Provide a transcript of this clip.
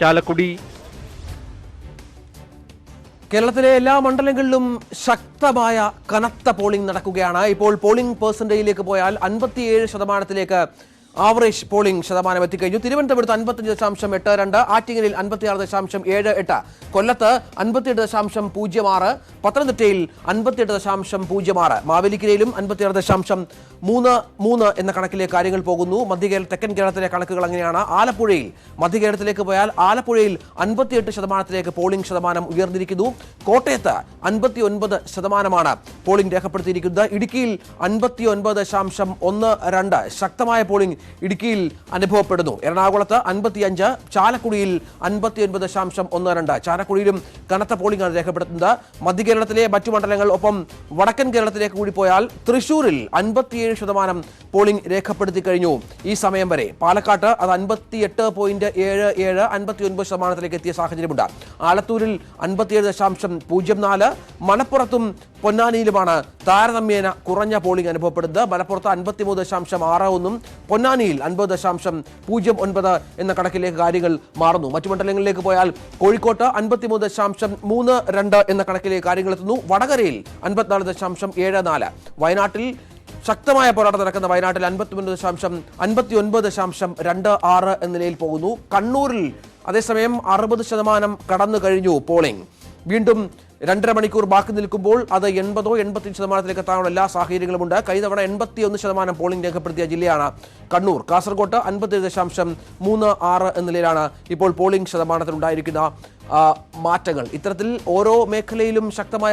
ചാലക്കുടി. കേരളത്തിലെ എല്ലാ മണ്ഡലങ്ങളിലും ശക്തമായ കനത്ത പോളിംഗ് നടക്കുകയാണ്. ഇപ്പോൾ പോളിംഗ് പെർസെന്റേജിലേക്ക് പോയാൽ 57%ത്തിലേക്ക് ആവറേജ് പോളിംഗ് ശതമാനം എത്തിക്കഴിഞ്ഞു. തിരുവനന്തപുരത്ത് 55.82, ആറ്റിങ്ങലിൽ 56.78, കൊല്ലത്ത് 58.06, പത്തനംതിട്ടയിൽ 58.06, മാവേലിക്കരയിലും 56.33 എന്ന കണക്കിലേക്ക് കാര്യങ്ങൾ പോകുന്നു. തെക്കൻ കേരളത്തിലെ കണക്കുകൾ അങ്ങനെയാണ്. ആലപ്പുഴയിൽ മധ്യകേരളത്തിലേക്ക് പോയാൽ ആലപ്പുഴയിൽ 58%ത്തിലേക്ക് പോളിംഗ് ശതമാനം ഉയർന്നിരിക്കുന്നു. കോട്ടയത്ത് 59% പോളിംഗ് രേഖപ്പെടുത്തിയിരിക്കുന്നത്. ഇടുക്കിയിൽ 59.12 ശക്തമായ പോളിംഗ് ഇടുക്കിയിൽ അനുഭവപ്പെടുന്നു. എറണാകുളത്ത് 55, ചാലക്കുടിയിൽ 59.12. ചാലക്കുടിയിലും കനത്ത പോളിംഗ് ആണ് രേഖപ്പെടുത്തുന്നത്. മധ്യകേരളത്തിലെ മറ്റു മണ്ഡലങ്ങൾ ഒപ്പം വടക്കൻ കേരളത്തിലേക്ക് കൂടി പോയാൽ തൃശൂരിൽ 57% പോളിംഗ് രേഖപ്പെടുത്തി കഴിഞ്ഞു ഈ സമയം വരെ. പാലക്കാട്ട് അത് 58.77, 59%ത്തിലേക്ക് എത്തിയ സാഹചര്യമുണ്ട്. ആലത്തൂരിൽ 57.04, മലപ്പുറത്തും പൊന്നാനിയിലുമാണ് താരതമ്യേന കുറഞ്ഞ പോളിംഗ് അനുഭവപ്പെടുന്നത്. മലപ്പുറത്ത് 53.61, പൊന്നാനിയിൽ 50.09 എന്ന കണക്കിലേക്ക് കാര്യങ്ങൾ മാറുന്നു. മറ്റു മണ്ഡലങ്ങളിലേക്ക് പോയാൽ കോഴിക്കോട്ട് 53.32 എന്ന കണക്കിലേക്ക് കാര്യങ്ങൾ എത്തുന്നു. വടകരയിൽ 54.74, വയനാട്ടിൽ ശക്തമായ പോരാട്ടം നടക്കുന്ന വയനാട്ടിൽ 59.26 എന്ന നിലയിൽ പോകുന്നു. കണ്ണൂരിൽ അതേസമയം 60% കടന്നു കഴിഞ്ഞു പോളിംഗ്. വീണ്ടും 2.5 മണിക്കൂർ ബാക്കി നിൽക്കുമ്പോൾ അത് 80-85% എത്താനുള്ള എല്ലാ സാഹചര്യങ്ങളുമുണ്ട്. കഴിഞ്ഞ തവണ 81% പോളിംഗ് രേഖപ്പെടുത്തിയ ജില്ലയാണ് കണ്ണൂർ. കാസർഗോട്ട് 57.36 എന്ന നിലയിലാണ് ഇപ്പോൾ പോളിംഗ് ശതമാനത്തിലുണ്ടായിരിക്കുന്ന മാറ്റങ്ങൾ. ഇത്തരത്തിൽ ഓരോ മേഖലയിലും ശക്തമായ